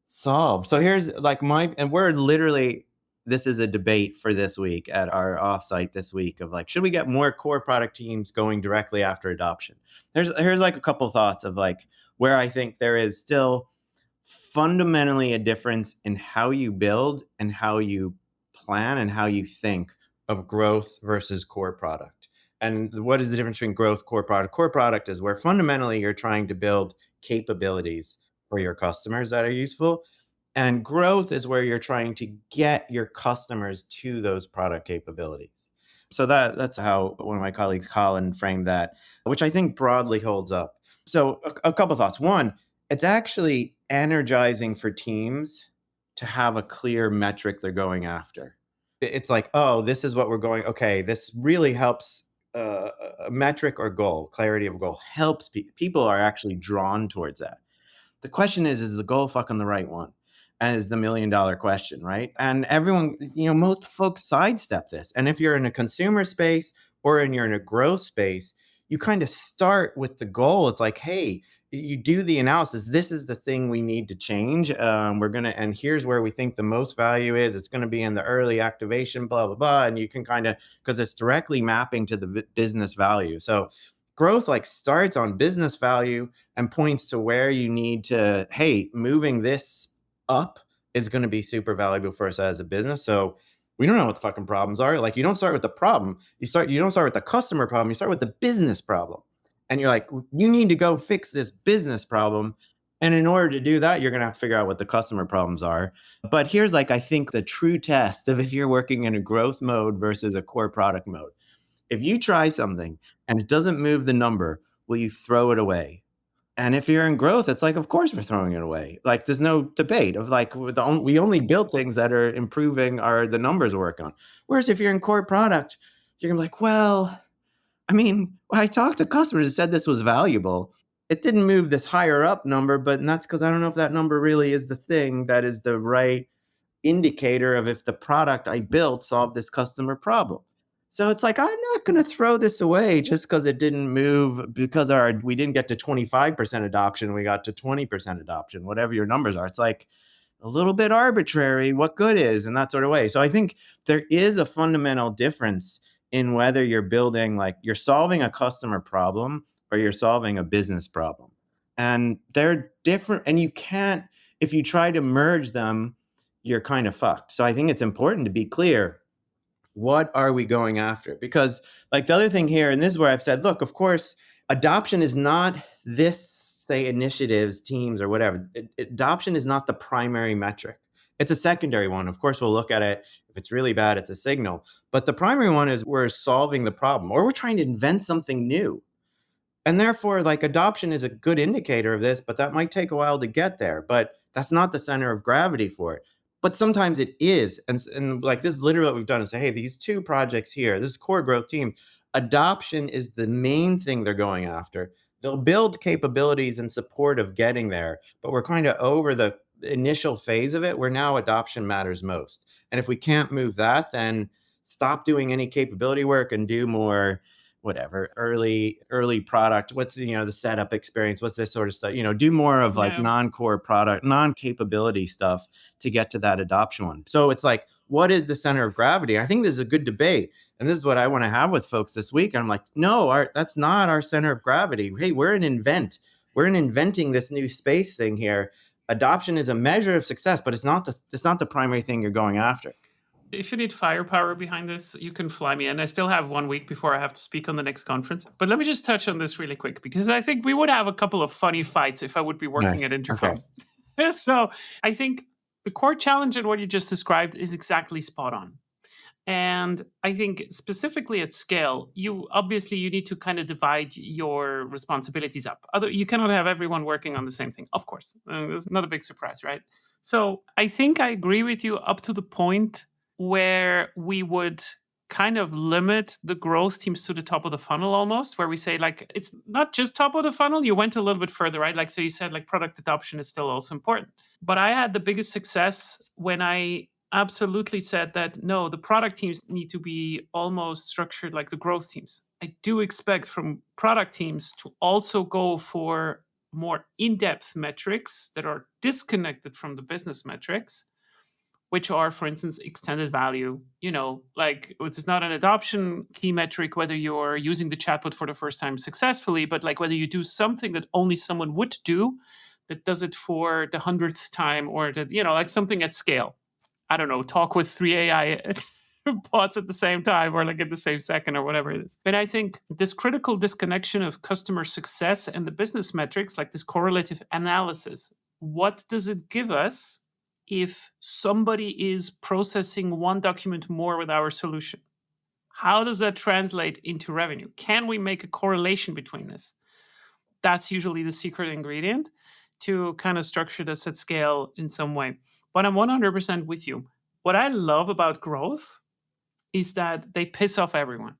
solved. So here's like and we're literally, this is a debate for this week at our offsite this week of like, should we get more core product teams going directly after adoption? Here's like a couple thoughts of like where I think there is still fundamentally a difference in how you build and how you plan and how you think of growth versus core product. And what is the difference between growth, core product? Core product is where fundamentally you're trying to build capabilities for your customers that are useful. And growth is where you're trying to get your customers to those product capabilities. So that's how one of my colleagues, Colin, framed that, which I think broadly holds up. So a couple thoughts. One, it's actually energizing for teams to have a clear metric they're going after. It's like, oh, this is what we're going. Okay, this really helps. A metric or goal, clarity of goal helps people are actually drawn towards that. The question is the goal fucking the right one? And is the $1 million question, right? And everyone, most folks sidestep this. And if you're in a consumer space or you're in a growth space, you kind of start with the goal. It's like, hey, you do the analysis. This is the thing we need to change. And here's where we think the most value is. It's going to be in the early activation, blah, blah, blah. And you can because it's directly mapping to the business value. So growth like starts on business value and points to where you need to, hey, moving this up is going to be super valuable for us as a business. So we don't know what the fucking problems are. Like you don't start with the problem. You don't start with the customer problem. You start with the business problem. And you're like, you need to go fix this business problem. And in order to do that, you're going to have to figure out what the customer problems are. But here's like, I think the true test of if you're working in a growth mode versus a core product mode. If you try something and it doesn't move the number, will you throw it away? And if you're in growth, it's like, of course we're throwing it away. Like there's no debate of like, we only build things that are improving the numbers we work on. Whereas if you're in core product, you're gonna be like, well, I mean, I talked to customers who said this was valuable. It didn't move this higher up number, but that's because I don't know if that number really is the thing that is the right indicator of if the product I built solved this customer problem. So it's like, I'm not going to throw this away just because it didn't move, because we didn't get to 25% adoption. We got to 20% adoption, whatever your numbers are. It's like a little bit arbitrary what good is in that sort of way. So I think there is a fundamental difference in whether you're building, like, you're solving a customer problem or you're solving a business problem. And they're different. And you can't, if you try to merge them, you're kind of fucked. So I think it's important to be clear, what are we going after? Because, like, the other thing here, and this is where I've said, look, of course, adoption is not this, say, initiatives, teams, or whatever. Adoption is not the primary metric. It's a secondary one. Of course, we'll look at it. If it's really bad, it's a signal. But the primary one is we're solving the problem, or we're trying to invent something new. And therefore, like, adoption is a good indicator of this, but that might take a while to get there. But that's not the center of gravity for it. But sometimes it is. And like, this is literally what we've done is say, hey, these two projects here, this core growth team, adoption is the main thing they're going after. They'll build capabilities in support of getting there, but we're kind of over the initial phase of it where now adoption matters most. And if we can't move that, then stop doing any capability work and do more whatever early product, what's the setup experience, what's this sort of stuff, do more of like non-core product, non-capability stuff to get to that adoption one. So it's like, what is the center of gravity? I think this is a good debate, and this is what I want to have with folks this week. And I'm like, no, that's not our center of gravity. Hey, we're inventing this new space thing here. Adoption is a measure of success, but it's not the primary thing you're going after. If you need firepower behind this, you can fly me in. I still have 1 week before I have to speak on the next conference. But let me just touch on this really quick, because I think we would have a couple of funny fights if I would be working at Intercom. Okay. So I think the core challenge in what you just described is exactly spot on. And I think specifically at scale, you need to kind of divide your responsibilities up. You cannot have everyone working on the same thing, of course. It's not a big surprise, right? So I think I agree with you up to the point where we would kind of limit the growth teams to the top of the funnel almost, where we say, like, it's not just top of the funnel. You went a little bit further, right? Like, so you said, like, product adoption is still also important. But I had the biggest success when I absolutely said that, no, the product teams need to be almost structured like the growth teams. I do expect from product teams to also go for more in-depth metrics that are disconnected from the business metrics, which are, for instance, extended value. Like, which is not an adoption key metric, whether you're using the chatbot for the first time successfully, but like whether you do something that only someone would do, that does it for the 100th time, or that, like something at scale. I don't know, talk with 3 AI bots at the same time, or like at the same second, or whatever it is. But I think this critical disconnection of customer success and the business metrics, like this correlative analysis, what does it give us if somebody is processing one document more with our solution? How does that translate into revenue? Can we make a correlation between this? That's usually the secret ingredient to kind of structure this at scale in some way. But I'm 100% with you. What I love about growth is that they piss off everyone.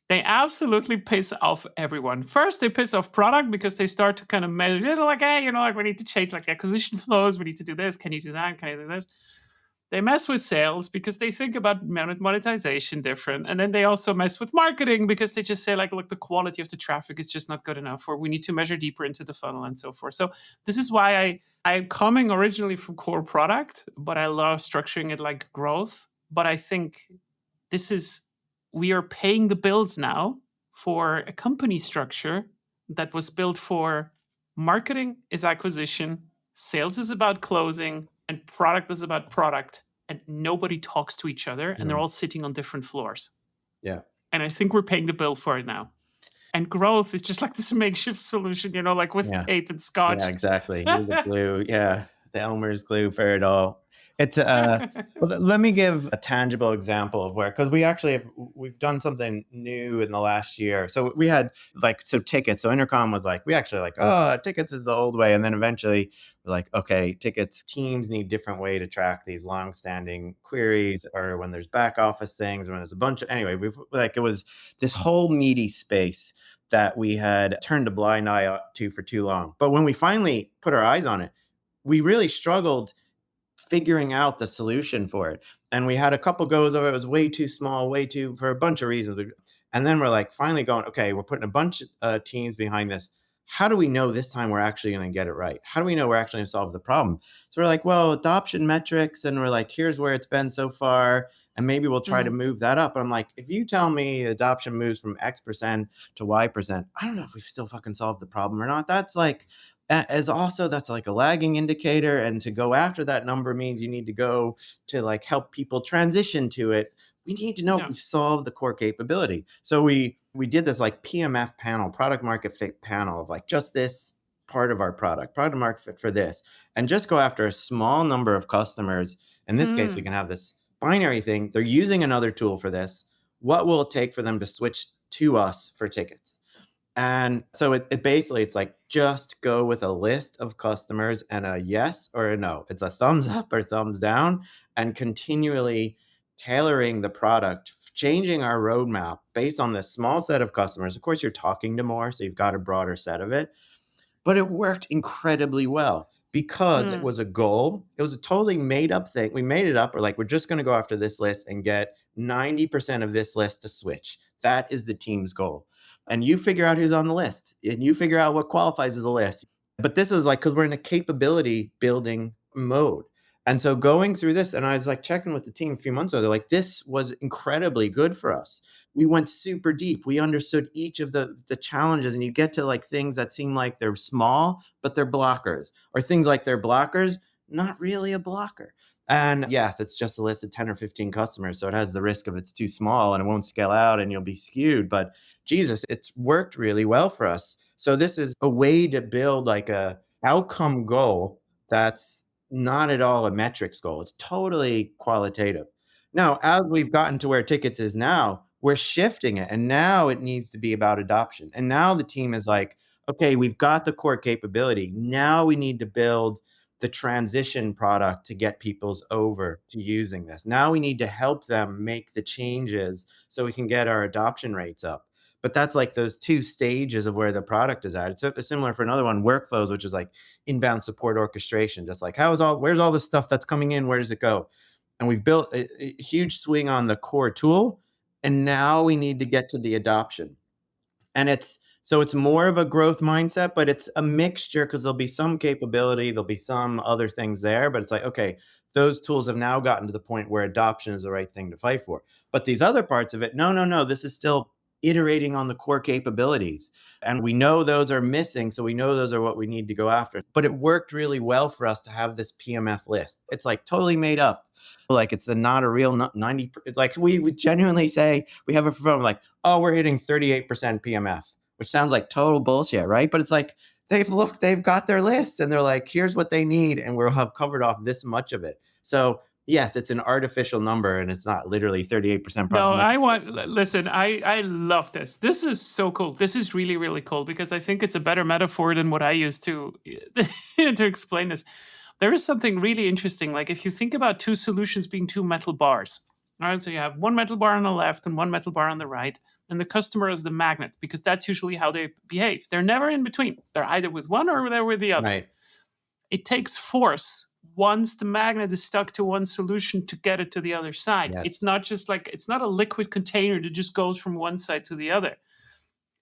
They absolutely piss off everyone. First, they piss off product because they start to kind of measure, like, hey, like, we need to change like acquisition flows. We need to do this. Can you do that? Can you do this? They mess with sales because they think about monetization different. And then they also mess with marketing because they just say, like, look, the quality of the traffic is just not good enough, or we need to measure deeper into the funnel and so forth. So this is why I'm coming originally from core product, but I love structuring it like growth. But I think we are paying the bills now for a company structure that was built for marketing is acquisition, sales is about closing, and product is about product, and nobody talks to each other, and they're all sitting on different floors. Yeah. And I think we're paying the bill for it now. And growth is just like this makeshift solution, like with tape and scotch. Yeah, exactly. Here's the glue. Yeah, the Elmer's glue for it all. It's well, let me give a tangible example of where, because we've done something new in the last year. So we had tickets. So Intercom was like, we actually tickets is the old way. And then eventually we're like, okay, tickets, teams need different way to track these longstanding queries, or when there's back office things, or when there's a bunch of, anyway, it was this whole meaty space that we had turned a blind eye to for too long. But when we finally put our eyes on it, we really struggled figuring out the solution for it. And we had a couple goes of it. It was way too small, for a bunch of reasons. And then we're like finally going, okay, we're putting a bunch of teams behind this. how do we know this time we're actually going to get it right? How do we know we're actually going to solve the problem? So we're like, well, adoption metrics, and we're like, here's where it's been so far, and maybe we'll try to move that up. And I'm like, if you tell me adoption moves from X% to Y%, I don't know if we've still fucking solved the problem or not. That's like, as also that's like a lagging indicator, and to go after that number means you need to go to like help people transition to it. We need to know if we've solved the core capability. So we did this like PMF panel, product market fit panel, of like just this part of our product market fit for this, and just go after a small number of customers. In this case, we can have this binary thing. They're using another tool for this. What will it take for them to switch to us for tickets? And so it basically, it's like, just go with a list of customers and a yes or a no. It's a thumbs up or thumbs down, and continually tailoring the product, changing our roadmap based on this small set of customers. Of course, you're talking to more, so you've got a broader set of it. But it worked incredibly well because it was a goal. It was a totally made up thing. We made it up. We're like, we're just going to go after this list and get 90% of this list to switch. That is the team's goal. And you figure out who's on the list, and you figure out what qualifies as a list. But this is like, because we're in a capability building mode. And so going through this, and I was like checking with the team a few months ago, they're like, this was incredibly good for us. We went super deep. We understood each of the challenges, and you get to like things that seem like they're small, but they're blockers, or things like they're blockers, not really a blocker. And yes, it's just a list of 10 or 15 customers. So it has the risk of it's too small and it won't scale out and you'll be skewed. But Jesus, it's worked really well for us. So this is a way to build like a outcome goal that's not at all a metrics goal. It's totally qualitative. Now, as we've gotten to where tickets is now, we're shifting it. And now it needs to be about adoption. And now the team is like, okay, we've got the core capability. Now we need to build the transition product to get people's over to using this. Now we need to help them make the changes so we can get our adoption rates up. But that's like those two stages of where the product is at. It's similar for another one, workflows, which is like inbound support orchestration. Just like, where's all the stuff that's coming in? Where does it go? And we've built a huge swing on the core tool. And now we need to get to the adoption. And it's more of a growth mindset, but it's a mixture, because there'll be some capability, there'll be some other things there, but it's like, okay, those tools have now gotten to the point where adoption is the right thing to fight for. But these other parts of it, no, this is still iterating on the core capabilities. And we know those are missing, so we know those are what we need to go after. But it worked really well for us to have this PMF list. It's like totally made up. Like it's not a real 90, like we would genuinely say, we have a phone like, oh, we're hitting 38% PMF, which sounds like total bullshit, right? But it's like, they've got their list, and they're like, here's what they need, and we'll have covered off this much of it. So yes, it's an artificial number, and it's not literally 38%. No, listen, I love this. This is so cool. This is really, really cool, because I think it's a better metaphor than what I use to to explain this. There is something really interesting. Like if you think about two solutions being two metal bars, all right, so you have one metal bar on the left and one metal bar on the right, and the customer is the magnet, because that's usually how they behave. They're never in between. They're either with one or they're with the other. Right. It takes force once the magnet is stuck to one solution to get it to the other side. Yes. It's not just like, it's not a liquid container that just goes from one side to the other.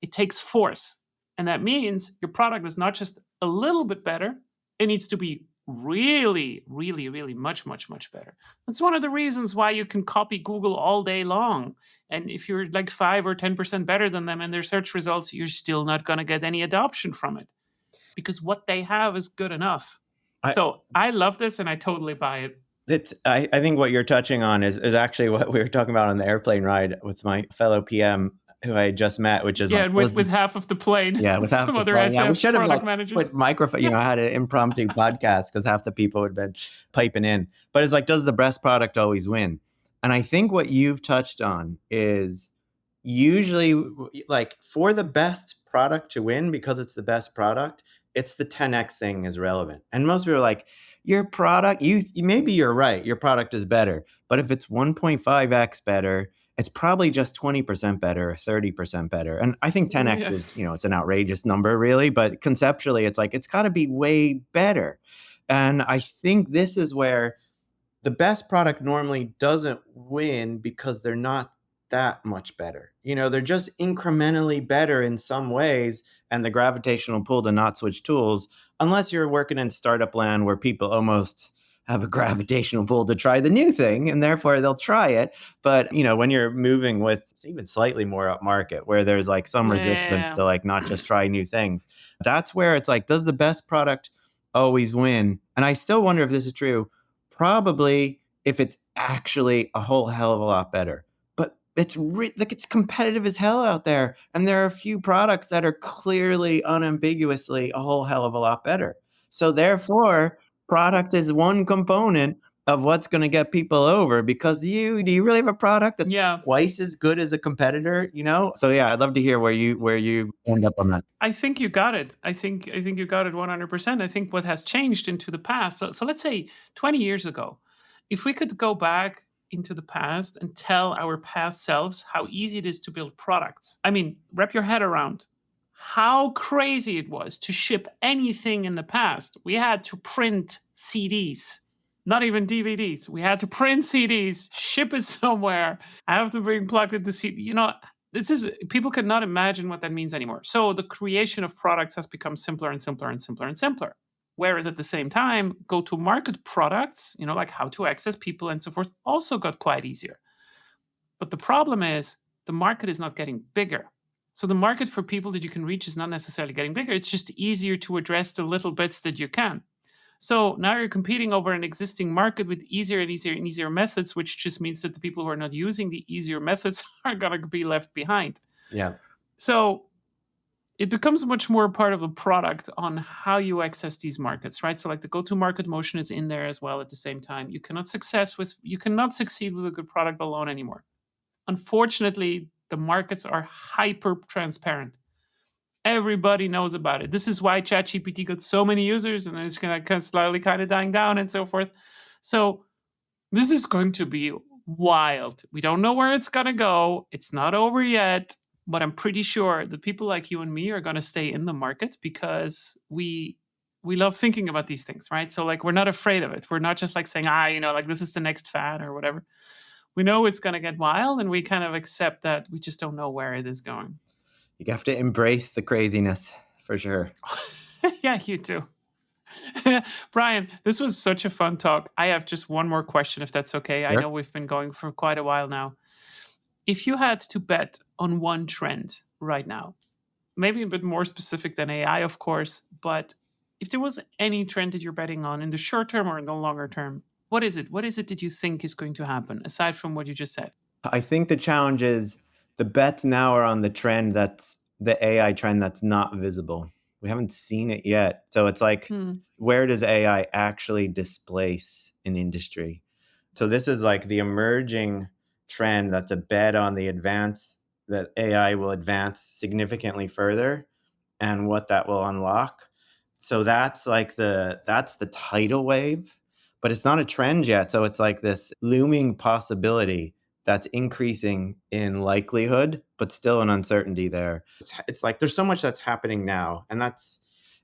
It takes force. And that means your product is not just a little bit better, it needs to be really, really, really much, much, much better. That's one of the reasons why you can copy Google all day long. And if you're like 5 or 10% better than them in their search results, you're still not going to get any adoption from it, because what they have is good enough. So I love this, and I totally buy it. I think what you're touching on is actually what we were talking about on the airplane ride with my fellow PM who I just met, which is with half of the plane. Yeah, with half some the other plane. Yeah, we SF should have product managers. put microphone. I had an impromptu podcast because half the people had been piping in. But it's like, does the best product always win? And I think what you've touched on is usually like for the best product to win, because it's the best product, it's the 10x thing is relevant. And most people are like, your product, maybe you're right, your product is better. But if it's 1.5x better, it's probably just 20% better or 30% better. And I think 10x is, it's an outrageous number really, but conceptually it's like, it's got to be way better. And I think this is where the best product normally doesn't win, because they're not that much better. They're just incrementally better in some ways. And the gravitational pull to not switch tools, unless you're working in startup land where people almost have a gravitational pull to try the new thing and therefore they'll try it. But, when you're moving with even slightly more up market where there's like some resistance Yeah. to like not just try new things, that's where it's like, does the best product always win? And I still wonder if this is true. Probably if it's actually a whole hell of a lot better. But like it's competitive as hell out there. And there are a few products that are clearly, unambiguously a whole hell of a lot better. So therefore, product is one component of what's going to get people over, because do you really have a product that's Yeah. twice as good as a competitor? So yeah, I'd love to hear where you end up on that. I think you got it. I think you got it 100%. I think what has changed into the past. So let's say 20 years ago, if we could go back into the past and tell our past selves how easy it is to build products. I mean, wrap your head around how crazy it was to ship anything in the past. We had to print CDs, not even DVDs. We had to print CDs, ship it somewhere, have to bring plugged into CD. This is, people cannot imagine what that means anymore. So the creation of products has become simpler and simpler and simpler and simpler. Whereas at the same time, go to market products, like how to access people and so forth, also got quite easier. But the problem is the market is not getting bigger. So the market for people that you can reach is not necessarily getting bigger. It's just easier to address the little bits that you can. So now you're competing over an existing market with easier and easier and easier methods, which just means that the people who are not using the easier methods are going to be left behind. Yeah. So it becomes much more part of a product on how you access these markets, right? So like the go-to-market motion is in there as well at the same time. You cannot succeed with a good product alone anymore. Unfortunately, the markets are hyper transparent. Everybody knows about it. This is why ChatGPT got so many users, and it's kind of slowly kind of dying down and so forth. So this is going to be wild. We don't know where it's going to go. It's not over yet, but I'm pretty sure that people like you and me are going to stay in the market because we love thinking about these things, right? So like we're not afraid of it. We're not just like saying, like this is the next fad or whatever. We know it's going to get wild, and we kind of accept that we just don't know where it is going. You have to embrace the craziness for sure. Yeah, you too. Brian, this was such a fun talk. I have just one more question, if that's okay. I Sure. know we've been going for quite a while now. If you had to bet on one trend right now, maybe a bit more specific than AI, of course, but if there was any trend that you're betting on in the short term or in the longer term, what is it? What is it that you think is going to happen, aside from what you just said? I think the challenge is the bets now are on the trend that's the AI trend that's not visible. We haven't seen it yet. So it's like, Hmm. where does AI actually displace an industry? So this is like the emerging trend that's a bet on the advance that AI will advance significantly further and what that will unlock. So that's the tidal wave, but it's not a trend yet. So it's like this looming possibility that's increasing in likelihood, but still an uncertainty there. It's like there's so much that's happening now, and that's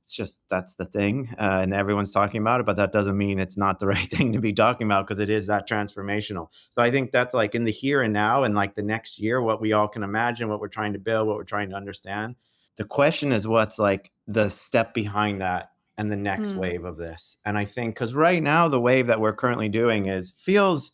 the thing, and everyone's talking about it, but that doesn't mean it's not the right thing to be talking about, because it is that transformational. So I think that's like in the here and now, and like the next year, what we all can imagine, what we're trying to build, what we're trying to understand. The question is what's like the step behind that and the next Hmm. wave of this. And I think because right now the wave that we're currently doing feels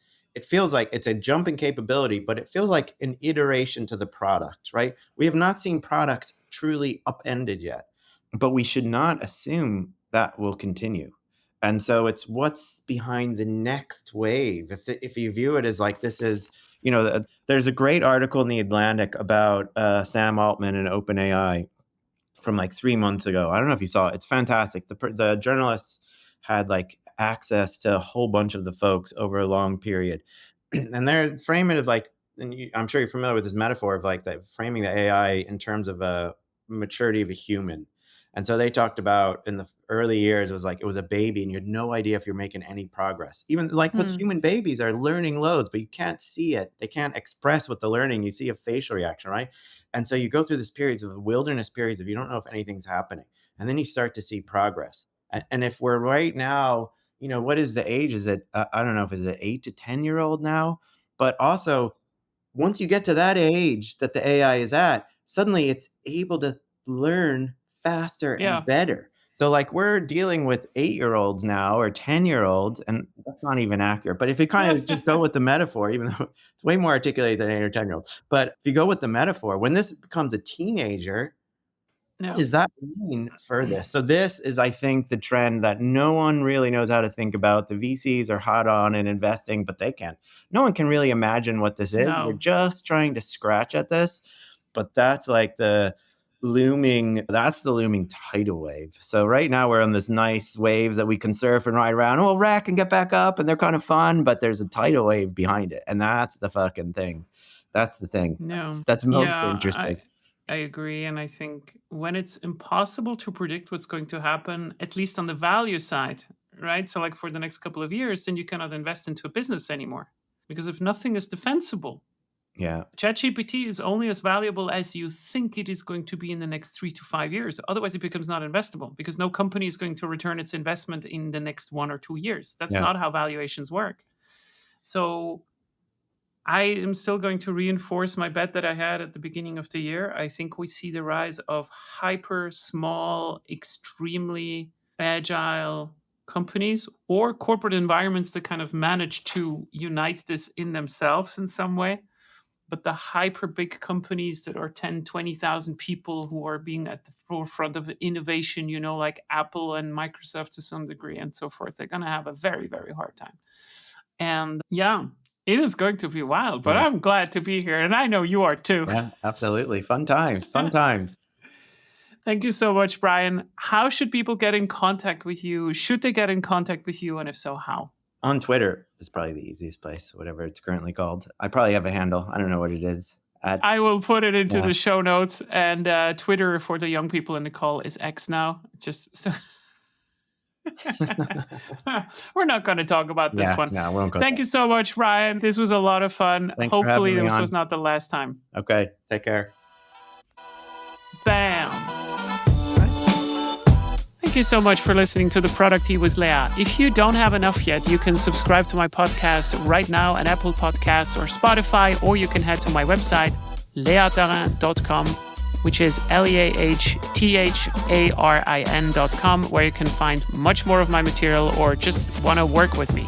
like it's a jump in capability, but it feels like an iteration to the product, right? We have not seen products truly upended yet, but we should not assume that will continue. And so it's what's behind the next wave. If you view it as like this is, there's a great article in the Atlantic about Sam Altman and OpenAI from like 3 months ago. I don't know if you saw it. It's fantastic. The journalists had like access to a whole bunch of the folks over a long period, and they're framing it of like, I'm sure you're familiar with this metaphor of like the framing the AI in terms of a maturity of a human. And so they talked about in the early years, it was like it was a baby and you had no idea if you're making any progress. Even like with Hmm. human babies are learning loads, but you can't see it. They can't express what they're learning. You see a facial reaction, right? And so you go through this periods of wilderness periods of you don't know if anything's happening. And then you start to see progress. And if we're right now, what is the age? Is it, I don't know if it's an 8 to 10-year-old now, but also once you get to that age that the AI is at, suddenly it's able to learn faster and better. So like we're dealing with 8-year-olds now or 10-year-olds, and that's not even accurate. But if you kind of just go with the metaphor, even though it's way more articulated than 8 or 10-year-olds, but if you go with the metaphor, when this becomes a teenager, what does that mean for this? So this is, I think, the trend that no one really knows how to think about. The VCs are hot on and investing, but they can't. No one can really imagine what this is. No. We're just trying to scratch at this, but that's like the looming tidal wave. So right now we're on this nice waves that we can surf and ride around. We'll wreck and get back up, and they're kind of fun, but there's a tidal wave behind it, and that's the fucking thing. That's the thing. No. That's most interesting. I agree. And I think when it's impossible to predict what's going to happen, at least on the value side, right? So like for the next couple of years, then you cannot invest into a business anymore. Because if nothing is defensible, ChatGPT is only as valuable as you think it is going to be in the next 3 to 5 years. Otherwise, it becomes not investable because no company is going to return its investment in the next 1 or 2 years. That's not how valuations work. So I am still going to reinforce my bet that I had at the beginning of the year. I think we see the rise of hyper small, extremely agile companies or corporate environments that kind of manage to unite this in themselves in some way. But the hyper big companies that are 10, 20,000 people who are being at the forefront of innovation, like Apple and Microsoft to some degree and so forth, they're going to have a very, very hard time. And it is going to be wild, but I'm glad to be here. And I know you are too. Yeah, absolutely. Fun times. Thank you so much, Brian. How should people get in contact with you? Should they get in contact with you? And if so, how? On Twitter is probably the easiest place, whatever it's currently called. I probably have a handle. I don't know what it is. I will put it into the show notes. And Twitter for the young people in the call is X now. Just so... We're not going to talk about this one. No, we won't go. Thank you so much, Brian. This was a lot of fun. Thanks Hopefully this was not the last time. Okay, take care. Bam. Thank you so much for listening to the ProducTea with Lea. If you don't have enough yet, you can subscribe to my podcast right now on Apple Podcasts or Spotify, or you can head to my website, leatarin.com, which is leahtharin.com, where you can find much more of my material or just want to work with me.